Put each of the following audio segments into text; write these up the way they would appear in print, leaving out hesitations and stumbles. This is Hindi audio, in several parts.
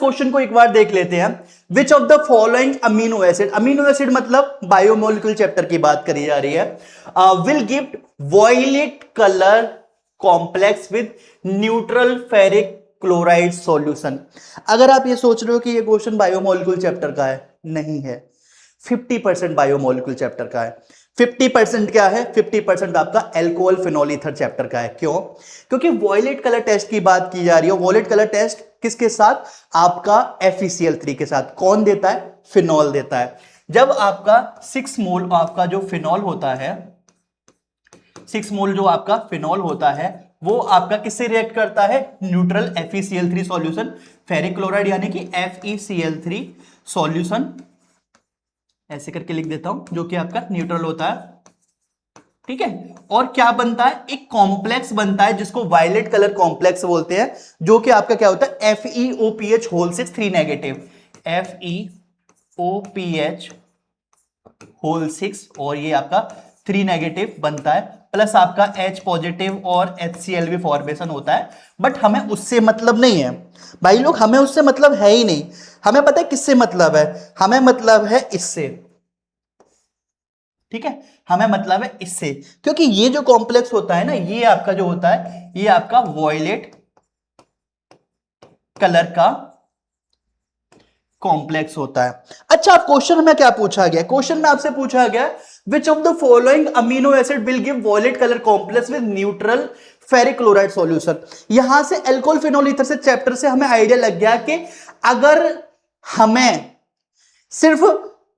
क्वेश्चन को एक बार देख लेते हैं। Which of the following amino acid, amino acid मतलब बायोमोलिक्यूल चैप्टर की बात करी जा रही है, will give violet colour complex with neutral ferric chloride solution. अगर आप ये सोच रहे हो कि ये क्वेश्चन बायोमोलिक्यूल चैप्टर का है, नहीं है। 50% बायोमोलिक्यूल चैप्टर का है। 50% क्या है? 50% आपका अल्कोहल फिनोल ईथर चैप्टर का है। क्यों? क्योंकि वॉयलेट कलर टेस्ट की बात की जा रही है। वॉयलेट कलर टेस्ट किसके साथ? आपका FeCl3 के साथ। कौन देता है? फिनॉल देता है। जब आपका 6 मोल आपका जो फिनॉल होता है, 6 मोल जो आपका फिनॉल होता है, वो आपका किससे रिएक्ट करता है? Neutral FeCl3 solution, ferric chloride यानी कि FeCl3 सॉल्यूशन, ऐसे करके लिख देता हूं, जो कि आपका न्यूट्रल होता है। ठीक है, और क्या बनता है? एक कॉम्प्लेक्स बनता है जिसको वायलेट कलर कॉम्प्लेक्स बोलते हैं, जो कि आपका क्या होता है? FeOPH whole 6 3 negative, FeOPH whole 6, और ये आपका 3 नेगेटिव बनता है, प्लस आपका H पॉजिटिव और HCl भी फॉर्मेशन होता है। बट हमें उससे मतलब नहीं है भाई लोग, हमें उससे मतलब है ही नहीं। हमें पता है किससे मतलब है? हमें मतलब है इससे। ठीक है, हमें मतलब है इससे, क्योंकि ये जो कॉम्प्लेक्स होता है ना, ये आपका जो होता है, ये आपका वॉयलेट कलर का कॉम्प्लेक्स होता है। अच्छा, आप क्वेश्चन में क्या पूछा गया? क्वेश्चन में आपसे पूछा गया which of the following amino acid will give violet colour complex with neutral ferric chloride solution. यहां से अल्कोहल फिनोल ईथर से चैप्टर से हमें आइडिया लग गया कि अगर हमें सिर्फ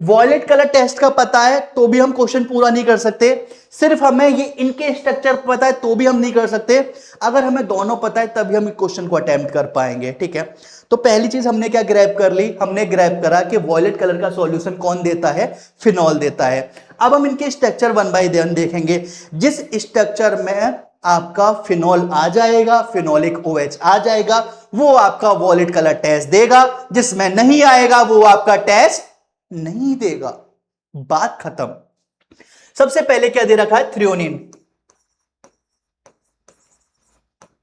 वॉयलेट कलर टेस्ट का पता है तो भी हम क्वेश्चन पूरा नहीं कर सकते, सिर्फ हमें ये इनके स्ट्रक्चर पता है तो भी हम नहीं कर सकते, अगर हमें दोनों पता है तभी हम क्वेश्चन को अटेम्प्ट कर पाएंगे। ठीक है, तो पहली चीज हमने क्या ग्रैब कर ली? हमने ग्रैब करा कि वॉयलेट कलर का सॉल्यूशन कौन देता है? फिनॉल देता है। अब हम इनके स्ट्रक्चर वन बाय वन देखेंगे। जिस स्ट्रक्चर में आपका फिनॉल आ जाएगा, फिनोलिक OH आ जाएगा, वो आपका वॉयलेट कलर टेस्ट देगा। जिसमें नहीं आएगा वो आपका टेस्ट नहीं देगा। बात खत्म। सबसे पहले क्या दे रखा है? थ्रियोनिन।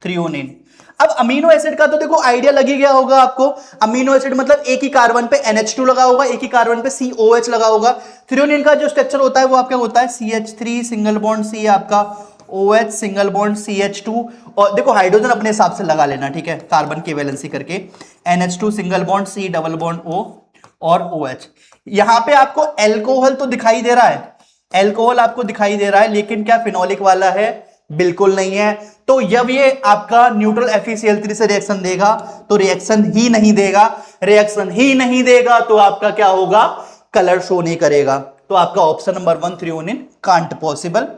थ्रियोनिन। अब अमीनो एसिड का तो देखो आइडिया लग ही गया होगा आपको। अमीनो एसिड मतलब एक ही कार्बन पे NH2 लगा होगा, एक ही कार्बन पे COH लगा होगा। थ्रियोनिन का जो स्ट्रक्चर होता है वो आपका होता है CH3 सिंगल बॉन्ड C, आपका OH सिंगल बॉन्ड CH2, और देखो हाइड्रोजन अपने हिसाब से लगा लेना। ठीक है, कार्बन की वैलेंसी करके NH2 single bond C double bond O और OH। यहां पे आपको एल्कोहल तो दिखाई दे रहा है, एल्कोहल आपको दिखाई दे रहा है, लेकिन क्या फिनोलिक वाला है? बिल्कुल नहीं है। तो जब ये आपका न्यूट्रल FeCl3 से रिएक्शन देगा तो रिएक्शन ही नहीं देगा, रिएक्शन ही नहीं देगा तो आपका क्या होगा? कलर शो नहीं करेगा। तो आपका option number 1 threonine can't possible.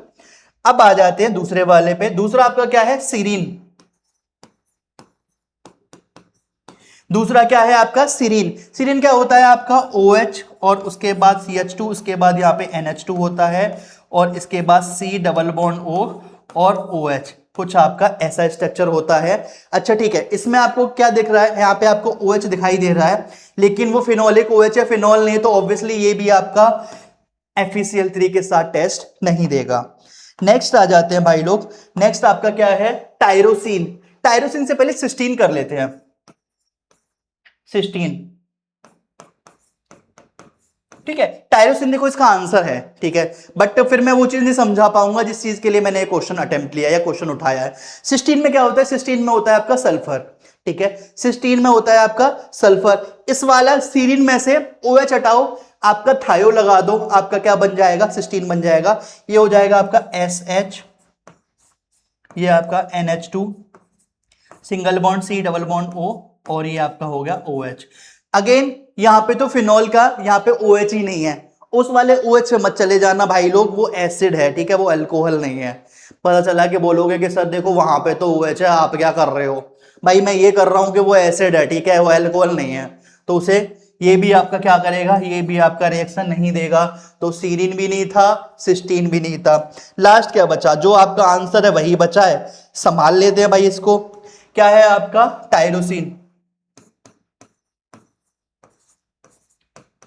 अब आ जाते हैं दूसरे वाले पे। दूसरा आपका क्या है? सीरीन। दूसरा क्या है आपका? सीरीन। सीरीन क्या होता है आपका? OH और उसके बाद CH2, उसके बाद यहाँ पे NH2 होता है, और इसके बाद C डबल बॉन्ड O और OH, कुछ आपका ऐसा स्ट्रक्चर होता है। अच्छा ठीक है, इसमें आपको क्या दिख रहा है? यहाँ पे आपको OH दिखाई दे रहा है, लेकिन वो फिनोलिक OH है, फिनॉल नहीं, तो ऑब्वियसली ये भी आपका FeCl3 के साथ टेस्ट नहीं देगा। नेक्स्ट आ जाते हैं भाई लोग। नेक्स्ट आपका क्या है? टायरोसिन। टायरोसिन से पहले सिस्टीन कर लेते हैं। सिस्टीन। ठीक है, टायरोसिन देखो इसका आंसर है। ठीक है, बट फिर मैं वो चीज नहीं समझा पाऊंगा जिस चीज के लिए मैंने क्वेश्चन अटेम्प्ट लिया या क्वेश्चन उठाया है। सिस्टीन में क्या होता है? सिस्टीन में होता है आपका सल्फर। ठीक है, सिस्टीन में होता है आपका सल्फर। इस वाला सीरीन में से OH हटाओ, आपका थायो लगा दो, आपका क्या बन जाएगा? सिस्टीन बन जाएगा। ये हो जाएगा आपका SH, ये आपका NH2 single bond C double bond O, और ये आपका हो गया OH। अगेन यहां पे तो फिनॉल का यहां पे OH ही नहीं है, उस वाले OH पे मत चले जाना भाई लोग, वो एसिड है। ठीक है, वो अल्कोहल नहीं है। पता चला कि बोलोगे कि सर देखो वहां पे तो OH है, आप क्या कर रहे हो? भाई मैं ये कर रहा हूं कि वो एसिड है, ठीक है, वो अल्कोहल नहीं है, तो उसे ये भी आपका क्या करेगा? ये भी आपका रिएक्शन नहीं देगा। तो सीरीन भी नहीं था, सिस्टीन भी नहीं था। लास्ट क्या बचा? जो आपका आंसर है वही बचा है, संभाल लेते हैं भाई इसको। क्या है आपका? टायरोसिन।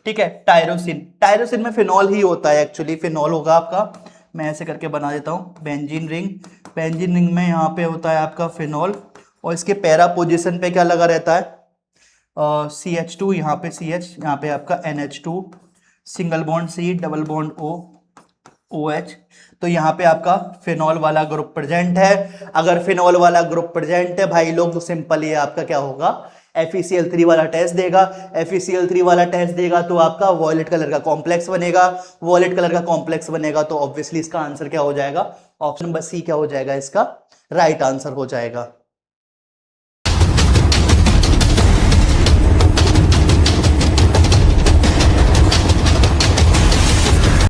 ठीक है, टायरोसिन। टायरोसिन में फिनॉल ही होता है, एक्चुअली फिनॉल होगा आपका। मैं ऐसे करके बना देता हूं बेंजीन रिंग। बेंजीन रिंग में यहां पे होता है आपका फिनॉल, और इसके पैरा पोजीशन पे क्या लगा रहता है? CH2, यहाँ पे CH, यहाँ पे आपका NH2, single bond C, double bond O, OH। तो यहाँ पे आपका फिनॉल वाला ग्रुप प्रेजेंट है। अगर फिनॉल वाला ग्रुप प्रेजेंट है भाई लोग, तो सिंपल ये आपका क्या होगा, FeCl3 वाला टेस्ट देगा। FeCl3 वाला टेस्ट देगा तो आपका वॉयलेट कलर का कॉम्प्लेक्स बनेगा। वॉयलेट कलर का कॉम्प्लेक्स बनेगा तो ऑब्वियसली इसका आंसर क्या हो जाएगा, ऑप्शन नंबर C क्या हो जाएगा, इसका राइट आंसर हो जाएगा।